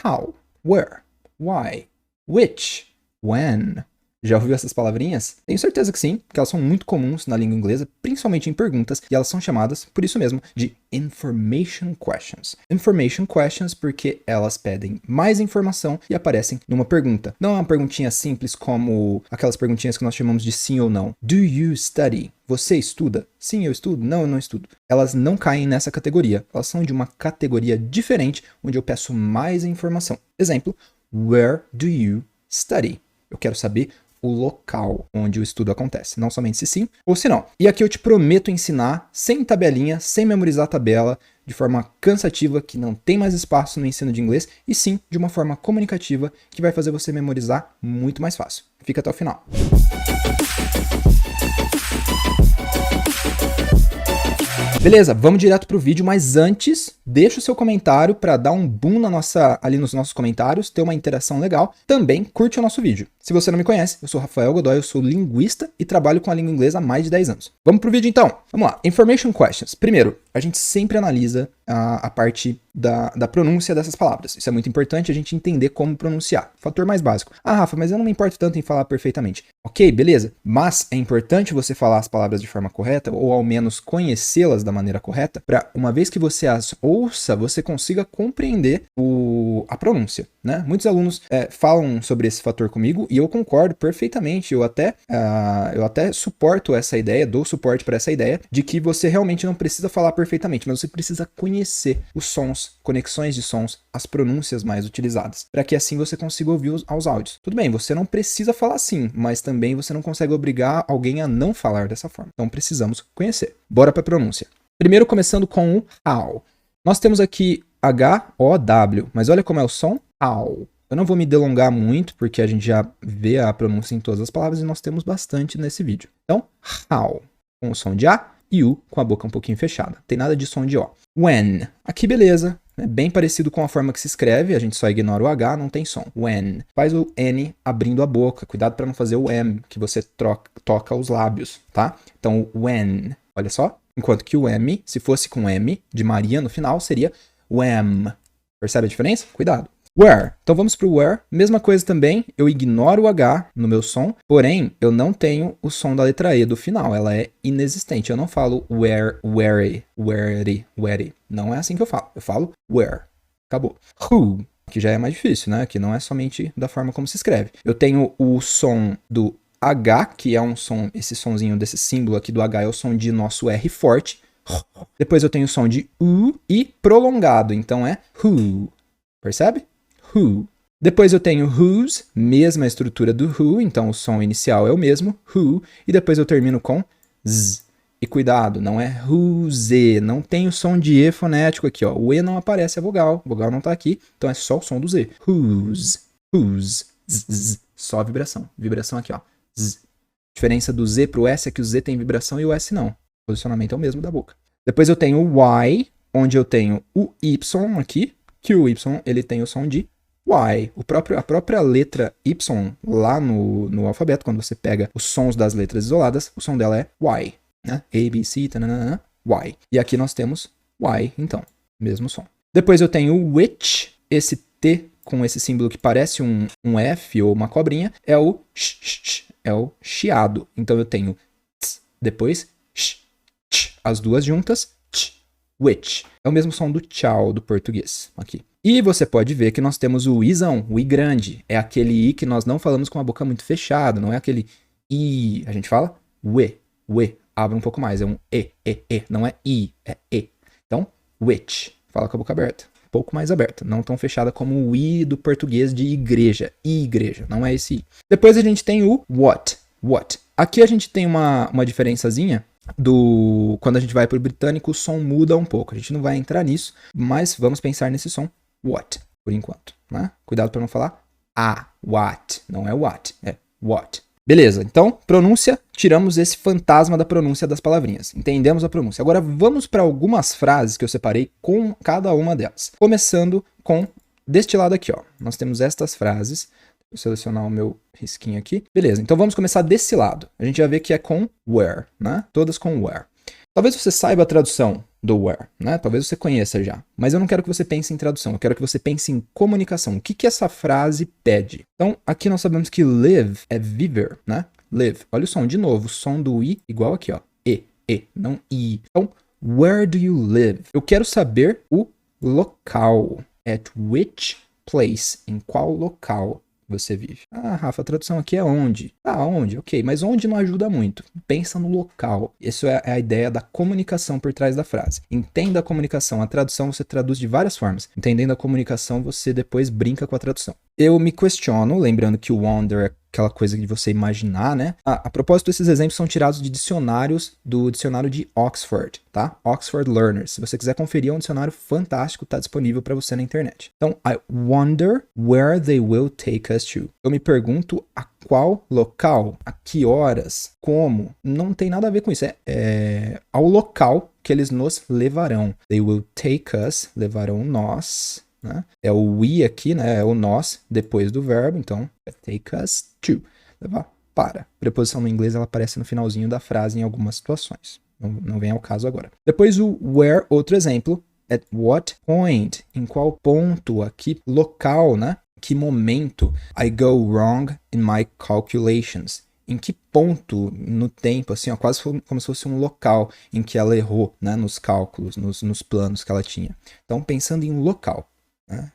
how, where, why, which, when. Já ouviu essas palavrinhas? Tenho certeza que sim, porque elas são muito comuns na língua inglesa, principalmente em perguntas, e elas são chamadas, por isso mesmo, de information questions. Information questions porque elas pedem mais informação e aparecem numa pergunta. Não é uma perguntinha simples como aquelas perguntinhas que nós chamamos de sim ou não. Do you study? Você estuda? Sim, eu estudo. Não, eu não estudo. Elas não caem nessa categoria. Elas são de uma categoria diferente, onde eu peço mais informação. Exemplo, where do you study? Eu quero saber o local onde o estudo acontece. Não somente se sim ou se não. E aqui eu te prometo ensinar sem tabelinha, sem memorizar a tabela, de forma cansativa, que não tem mais espaço no ensino de inglês, e sim de uma forma comunicativa, que vai fazer você memorizar muito mais fácil. Fica até o final. Beleza, vamos direto pro vídeo, mas antes, deixa o seu comentário para dar um boom ali nos nossos comentários, ter uma interação legal. Também curte o nosso vídeo. Se você não me conhece, eu sou Rafael Godoy, eu sou linguista e trabalho com a língua inglesa há mais de 10 anos. Vamos pro vídeo então? Vamos lá, information questions. Primeiro, a gente sempre analisa a parte da pronúncia dessas palavras. Isso é muito importante a gente entender como pronunciar. Fator mais básico. Ah, Rafa, mas eu não me importo tanto em falar perfeitamente. Ok, beleza. Mas é importante você falar as palavras de forma correta, ou ao menos conhecê-las da maneira correta, para uma vez que você as ouça, você consiga compreender a pronúncia, né? Muitos alunos falam sobre esse fator comigo e eu concordo perfeitamente. Eu até suporto essa ideia, dou suporte para essa ideia de que você realmente não precisa falar perfeitamente, mas você precisa conhecer os sons, conexões de sons, as pronúncias mais utilizadas, para que assim você consiga ouvir os áudios. Tudo bem, você não precisa falar assim, mas também você não consegue obrigar alguém a não falar dessa forma. Então precisamos conhecer. Bora para a pronúncia. Primeiro começando com o how. Nós temos aqui H-O-W, mas olha como é o som. How. Eu não vou me delongar muito, porque a gente já vê a pronúncia em todas as palavras e nós temos bastante nesse vídeo. Então, how, com o som de A e U com a boca um pouquinho fechada. Tem nada de som de O. When. Aqui beleza, é bem parecido com a forma que se escreve, a gente só ignora o H, não tem som. When. Faz o N abrindo a boca, cuidado para não fazer o M, que você toca os lábios, tá? Então, when. Olha só. Enquanto que o M, se fosse com M de Maria no final, seria wham. Percebe a diferença? Cuidado. Where. Então vamos para o where. Mesma coisa também, eu ignoro o H no meu som, porém eu não tenho o som da letra E do final, ela é inexistente. Eu não falo where, where, where. Não é assim que eu falo. Eu falo where. Acabou. Who, que já é mais difícil, né? Que não é somente da forma como se escreve. Eu tenho o som do H, que é um som, esse sonzinho desse símbolo aqui do H é o som de nosso R forte. Depois eu tenho o som de U e prolongado, então é who. Percebe? Who. Depois eu tenho whose, mesma estrutura do who, então o som inicial é o mesmo, who, e depois eu termino com z. E cuidado, não é whose, não tem o som de E fonético aqui, ó. O E não aparece a vogal não está aqui, então é só o som do Z. Whose, z, z, só vibração. Vibração aqui, ó. Z. Diferença do Z pro S é que o Z tem vibração e o S não. O posicionamento é o mesmo da boca. Depois eu tenho o Y, onde eu tenho o Y aqui, que o Y ele tem o som de Y. A própria letra Y lá no alfabeto, quando você pega os sons das letras isoladas, o som dela é Y. Né? A, B, C, tanana, Y. E aqui nós temos Y, então, mesmo som. Depois eu tenho o which, esse T com esse símbolo que parece um F ou uma cobrinha, é o é o chiado. Então eu tenho tss, depois as duas juntas, which. É o mesmo som do tchau do português aqui. E você pode ver que nós temos o izão, o i grande. É aquele i que nós não falamos com a boca muito fechada, não é aquele i. A gente fala we. Abre um pouco mais, é um e. Não é i, é e. Então, which. Fala com a boca aberta. Um pouco mais aberta, não tão fechada como o i do português de igreja. Igreja, não é esse i. Depois a gente tem o what. Aqui a gente tem uma diferençazinha quando a gente vai para o britânico, o som muda um pouco. A gente não vai entrar nisso, mas vamos pensar nesse som what, por enquanto. Né? Cuidado para não falar what. Não é what, é what. Beleza, então, pronúncia, tiramos esse fantasma da pronúncia das palavrinhas. Entendemos a pronúncia. Agora vamos para algumas frases que eu separei com cada uma delas. Começando com deste lado aqui, ó. Nós temos estas frases. Vou selecionar o meu risquinho aqui. Beleza, então vamos começar desse lado. A gente já vê que é com where, né? Todas com where. Talvez você saiba a tradução do where, né? Talvez você conheça já. Mas eu não quero que você pense em tradução, eu quero que você pense em comunicação. O que que essa frase pede? Então, aqui nós sabemos que live é viver, né? Live. Olha o som de novo, o som do I igual aqui, ó. E, não I. Então, where do you live? Eu quero saber o local. At which place? Em qual local você vive? Ah, Rafa, a tradução aqui é onde? Ah, onde? Ok, mas onde não ajuda muito. Pensa no local. Isso é a ideia da comunicação por trás da frase. Entenda a comunicação. A tradução você traduz de várias formas. Entendendo a comunicação, você depois brinca com a tradução. Eu me questiono, lembrando que o wonder é aquela coisa de você imaginar, né? A propósito, esses exemplos são tirados de dicionários do dicionário de Oxford, tá? Oxford Learners. Se você quiser conferir, é um dicionário fantástico, tá disponível para você na internet. Então, I wonder where they will take us to. Eu me pergunto a qual local, a que horas, como. Não tem nada a ver com isso. É ao local que eles nos levarão. They will take us, levarão nós. Né? É o we aqui, né? É o nós depois do verbo, então take us to, levar para. A preposição no inglês ela aparece no finalzinho da frase em algumas situações. Não vem ao caso agora. Depois o where, outro exemplo. At what point? Em qual ponto aqui? Local, né? Que momento? I go wrong in my calculations. Em que ponto no tempo, assim, ó, quase como se fosse um local em que ela errou, né? Nos cálculos, nos planos que ela tinha. Então, pensando em um local.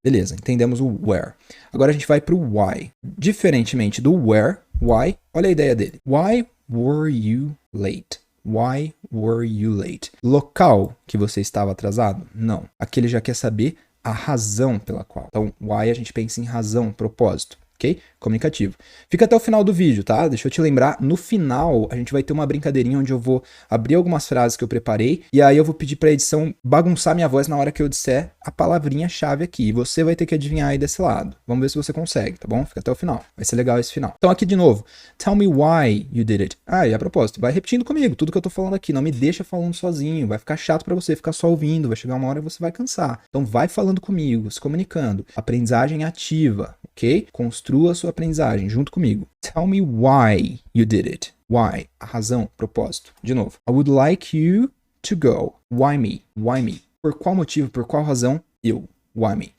Beleza, entendemos o where. Agora a gente vai para o why. Diferentemente do where, why, olha a ideia dele. Why were you late? Why were you late? Local que você estava atrasado? Não. Aqui ele já quer saber a razão pela qual. Então, why a gente pensa em razão, propósito. Ok? Comunicativo. Fica até o final do vídeo, tá? Deixa eu te lembrar, no final a gente vai ter uma brincadeirinha onde eu vou abrir algumas frases que eu preparei e aí eu vou pedir pra edição bagunçar minha voz na hora que eu disser a palavrinha-chave aqui. E você vai ter que adivinhar aí desse lado. Vamos ver se você consegue, tá bom? Fica até o final. Vai ser legal esse final. Então aqui de novo. Tell me why you did it. Ah, e a propósito, vai repetindo comigo tudo que eu tô falando aqui. Não me deixa falando sozinho. Vai ficar chato pra você ficar só ouvindo. Vai chegar uma hora que você vai cansar. Então vai falando comigo, se comunicando. Aprendizagem ativa, ok? Construa a sua aprendizagem junto comigo. Tell me why you did it. Why? A razão, propósito. De novo. I would like you to go. Why me? Why me? Por qual motivo, por qual razão eu? Why me?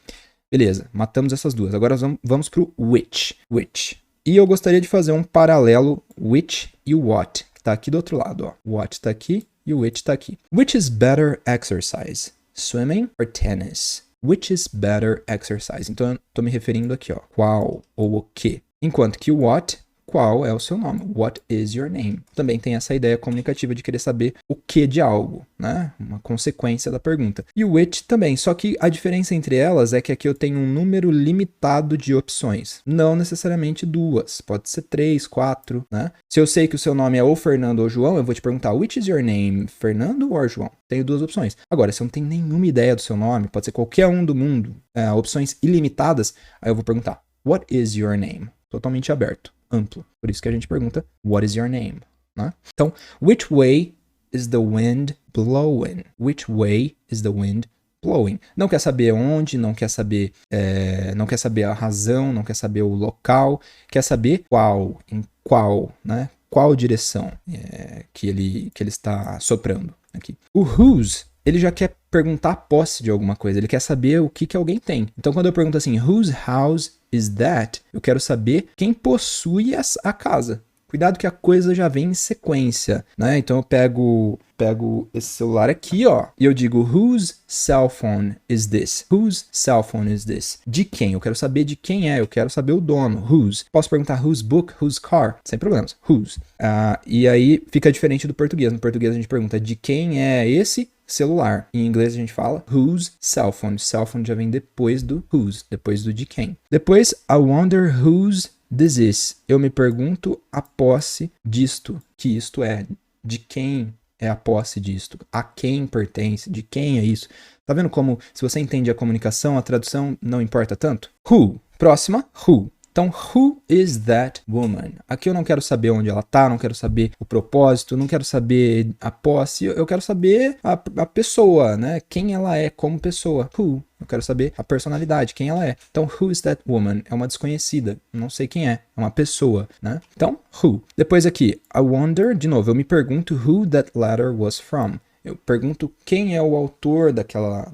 Beleza, matamos essas duas. Agora vamos pro which. Which. E eu gostaria de fazer um paralelo which e what, que tá aqui do outro lado, ó. What tá aqui e o which tá aqui. Which is better exercise? Swimming or tennis? Which is better exercise? Então eu tô me referindo aqui, ó. Qual ou o que. Enquanto que o what, qual é o seu nome? What is your name? Também tem essa ideia comunicativa de querer saber o que de algo, né? Uma consequência da pergunta. E o which também, só que a diferença entre elas é que aqui eu tenho um número limitado de opções. Não necessariamente duas, pode ser 3, 4, né? Se eu sei que o seu nome é ou Fernando ou João, eu vou te perguntar, which is your name? Fernando ou João? Tenho duas opções. Agora, se eu não tenho nenhuma ideia do seu nome, pode ser qualquer um do mundo, opções ilimitadas, aí eu vou perguntar, what is your name? Totalmente aberto. Amplo. Por isso que a gente pergunta, what is your name? Né? Então, which way is the wind blowing? Which way is the wind blowing? Não quer saber onde, não quer saber a razão, não quer saber o local, quer saber qual, em qual, né? Qual direção que ele está soprando aqui. O whose, ele já quer perguntar a posse de alguma coisa, ele quer saber o que alguém tem. Então, quando eu pergunto assim, whose house is that? Eu quero saber quem possui a casa. Cuidado que a coisa já vem em sequência, né? Então eu pego esse celular aqui, ó, e eu digo, whose cell phone is this? Whose cell phone is this? De quem? Eu quero saber de quem é, eu quero saber o dono. Whose? Posso perguntar whose book, whose car? Sem problemas. Whose? E aí fica diferente do português. No português a gente pergunta de quem é esse celular. Em inglês a gente fala whose cell phone. Cell phone já vem depois do whose, depois do de quem. Depois, I wonder whose this is. Eu me pergunto a posse disto, que isto é. De quem é a posse disto? A quem pertence? De quem é isso? Tá vendo como, se você entende a comunicação, a tradução não importa tanto? Who. Próxima, who. Então, who is that woman? Aqui eu não quero saber onde ela tá, não quero saber o propósito, não quero saber a posse, eu quero saber a pessoa, né? Quem ela é como pessoa. Who? Eu quero saber a personalidade, quem ela é. Então, who is that woman? É uma desconhecida, não sei quem é uma pessoa, né? Então, who. Depois aqui, I wonder, de novo, eu me pergunto who that letter was from. Eu pergunto quem é o autor daquela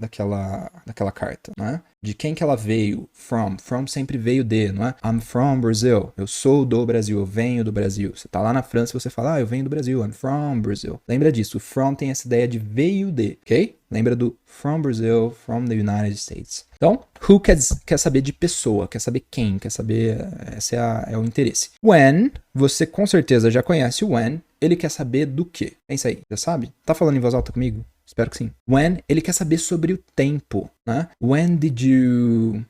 carta, né? De quem que ela veio, from. From sempre veio de, não é? I'm from Brazil. Eu sou do Brasil, eu venho do Brasil. Você tá lá na França e você fala, eu venho do Brasil, I'm from Brazil. Lembra disso, o from tem essa ideia de veio de, ok? Lembra do from Brazil, from the United States. Então, who quer saber de pessoa, quer saber quem, quer saber, esse é o interesse. When, você com certeza já conhece o when, ele quer saber do quê? Pensa aí, já sabe? Tá falando em voz alta comigo? Espero que sim. When, ele quer saber sobre o tempo, né? When did you...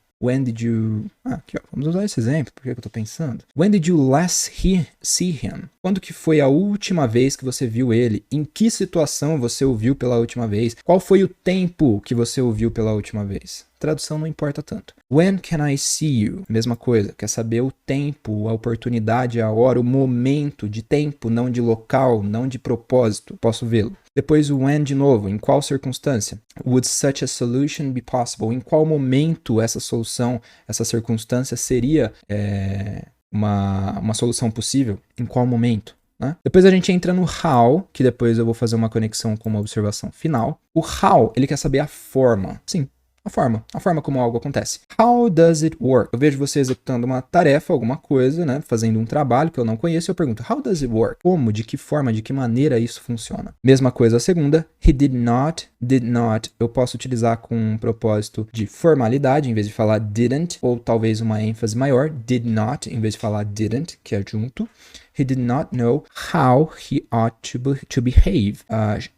aqui ó, vamos usar esse exemplo, porque eu tô pensando. When did you last see him? Quando que foi a última vez que você viu ele? Em que situação você o viu pela última vez? Qual foi o tempo que você o viu pela última vez? Tradução não importa tanto. When can I see you? Mesma coisa, quer saber o tempo, a oportunidade, a hora, o momento de tempo, não de local, não de propósito. Posso vê-lo. Depois o when de novo, em qual circunstância? Would such a solution be possible? Em qual momento essa solução, essa circunstância seria uma solução possível? Em qual momento? Né? Depois a gente entra no how, que depois eu vou fazer uma conexão com uma observação final. O how, ele quer saber a forma. Sim. A forma como algo acontece. How does it work? Eu vejo você executando uma tarefa, alguma coisa, né? Fazendo um trabalho que eu não conheço e eu pergunto, how does it work? Como, de que forma, de que maneira isso funciona? Mesma coisa a segunda, he did not, eu posso utilizar com um propósito de formalidade, em vez de falar didn't, ou talvez uma ênfase maior, did not, em vez de falar didn't, que é junto. He did not know how he ought to behave.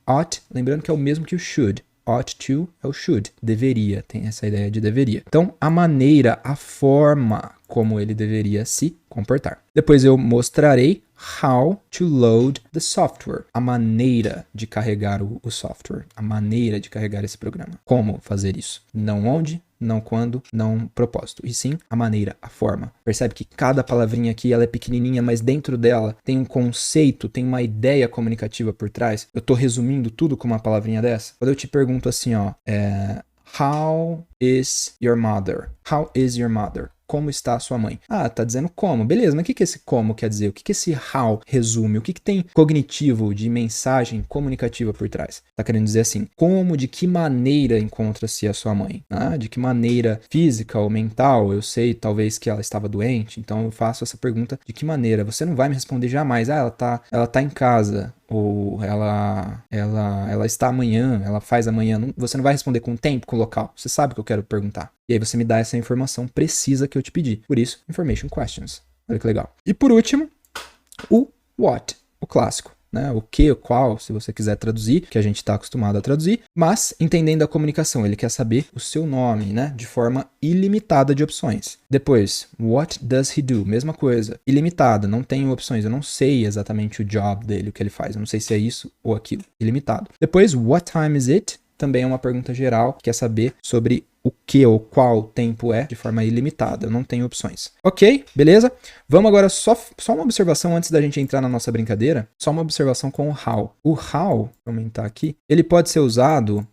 Ought, lembrando que é o mesmo que o should. Ought to é o should, deveria, tem essa ideia de deveria. Então, a maneira, a forma como ele deveria se comportar. Depois eu mostrarei how to load the software, a maneira de carregar o software, a maneira de carregar esse programa. Como fazer isso? Não onde, não quando, não propósito, e sim a maneira, a forma. Percebe que cada palavrinha aqui ela é pequenininha, mas dentro dela tem um conceito, tem uma ideia comunicativa por trás. Eu tô resumindo tudo com uma palavrinha dessa. Quando eu te pergunto assim, ó, how is your mother? How is your mother? Como está a sua mãe? Tá dizendo como. Beleza, mas o que esse como quer dizer? O que esse how resume? O que tem cognitivo de mensagem comunicativa por trás? Tá querendo dizer assim, como, de que maneira encontra-se a sua mãe? De que maneira física ou mental? Eu sei, talvez, que ela estava doente, então eu faço essa pergunta, de que maneira? Você não vai me responder jamais, ela tá em casa, ou ela está amanhã, ela faz amanhã. Você não vai responder com tempo, com local. Você sabe o que eu quero perguntar. E aí você me dá essa informação precisa que eu te pedi. Por isso, information questions. Olha que legal. E por último, o what, o clássico. Né? O que, o qual, se você quiser traduzir, que a gente está acostumado a traduzir, mas entendendo a comunicação, ele quer saber o seu nome, né? De forma ilimitada de opções. Depois, what does he do? Mesma coisa, ilimitada, não tenho opções, eu não sei exatamente o job dele, o que ele faz, eu não sei se é isso ou aquilo, ilimitado. Depois, what time is it? Também é uma pergunta geral, quer saber sobre o que ou qual tempo é de forma ilimitada, eu não tenho opções. Ok, beleza? Vamos agora só uma observação antes da gente entrar na nossa brincadeira, só uma observação com o how. O how, vou aumentar aqui, ele pode ser usado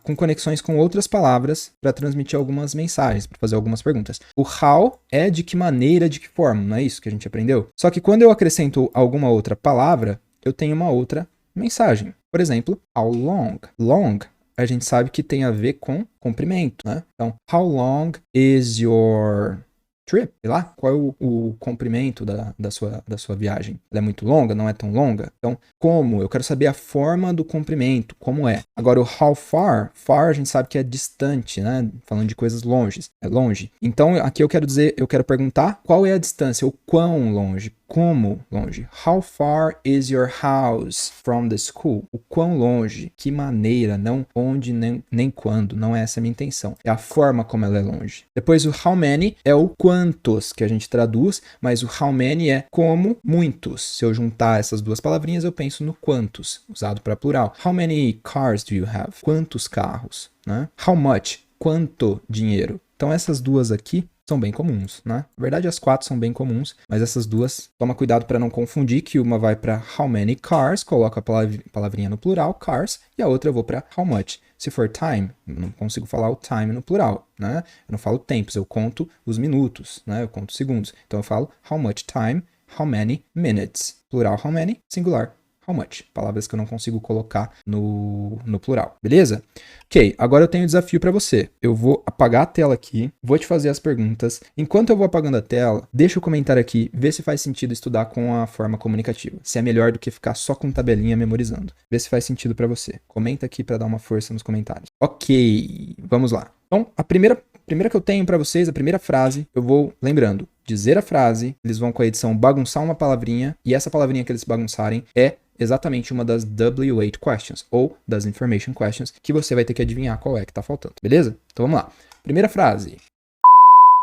com conexões com outras palavras para transmitir algumas mensagens, para fazer algumas perguntas. O how é de que maneira, de que forma, não é isso que a gente aprendeu? Só que quando eu acrescento alguma outra palavra, eu tenho uma outra mensagem. Por exemplo, how long. Long a gente sabe que tem a ver com comprimento, né? Então, how long is your trip? Sei lá, qual é o comprimento da sua viagem? Ela é muito longa? Não é tão longa? Então, como? Eu quero saber a forma do comprimento, como é. Agora, o how far, far a gente sabe que é distante, né? Falando de coisas longes, é longe. Então, aqui eu quero perguntar qual é a distância, o quão longe. Como longe? How far is your house from the school? O quão longe? Que maneira? Não onde, nem quando. Não é essa a minha intenção. É a forma como ela é longe. Depois o how many é o quantos que a gente traduz, mas o how many é como muitos. Se eu juntar essas duas palavrinhas, eu penso no quantos, usado para plural. How many cars do you have? Quantos carros? Né? How much? Quanto dinheiro? Então essas duas aqui são bem comuns, né? Na verdade, as quatro são bem comuns, mas essas duas, toma cuidado para não confundir, que uma vai para how many cars, coloca a palavrinha no plural, cars, e a outra eu vou para how much. Se for time, eu não consigo falar o time no plural, né? Eu não falo tempos, eu conto os minutos, né? Eu conto segundos. Então eu falo how much time, how many minutes. Plural how many, singular how much. Palavras que eu não consigo colocar no plural, beleza? Ok, agora eu tenho um desafio para você. Eu vou apagar a tela aqui, vou te fazer as perguntas. Enquanto eu vou apagando a tela, deixa o comentário aqui, vê se faz sentido estudar com a forma comunicativa. Se é melhor do que ficar só com tabelinha memorizando. Vê se faz sentido para você. Comenta aqui para dar uma força nos comentários. Ok, vamos lá. Então, a primeira que eu tenho para vocês, a primeira frase, eu vou, lembrando, dizer a frase, eles vão com a edição bagunçar uma palavrinha, e essa palavrinha que eles bagunçarem é exatamente uma das W8 questions, ou das information questions, que você vai ter que adivinhar qual é que tá faltando, beleza? Então vamos lá. Primeira frase.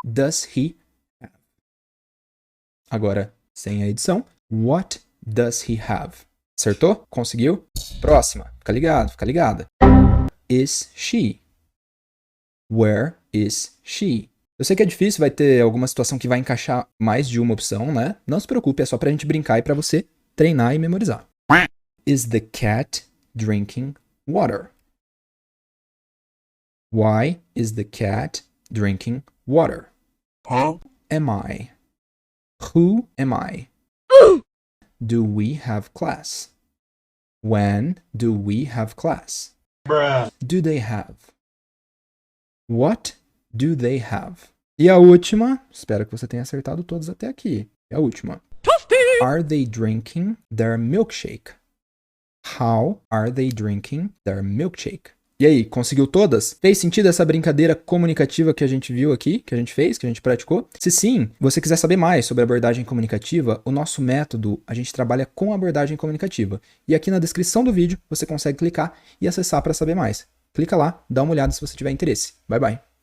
Does he have? Agora, sem a edição. What does he have? Acertou? Conseguiu? Próxima. Fica ligado, fica ligada. Is she? Where is she? Eu sei que é difícil, vai ter alguma situação que vai encaixar mais de uma opção, né? Não se preocupe, é só pra gente brincar e pra você treinar e memorizar. Is the cat drinking water? Why is the cat drinking water? Who am I? Who am I? Do we have class? When do we have class? Bruh. Do they have? What do they have? E a última, espero que você tenha acertado todos até aqui. É a última. Are they drinking their milkshake? How are they drinking their milkshake? E aí, conseguiu todas? Fez sentido essa brincadeira comunicativa que a gente viu aqui, que a gente fez, que a gente praticou? Se sim, você quiser saber mais sobre abordagem comunicativa, o nosso método, a gente trabalha com abordagem comunicativa. E aqui na descrição do vídeo, você consegue clicar e acessar para saber mais. Clica lá, dá uma olhada se você tiver interesse. Bye, bye.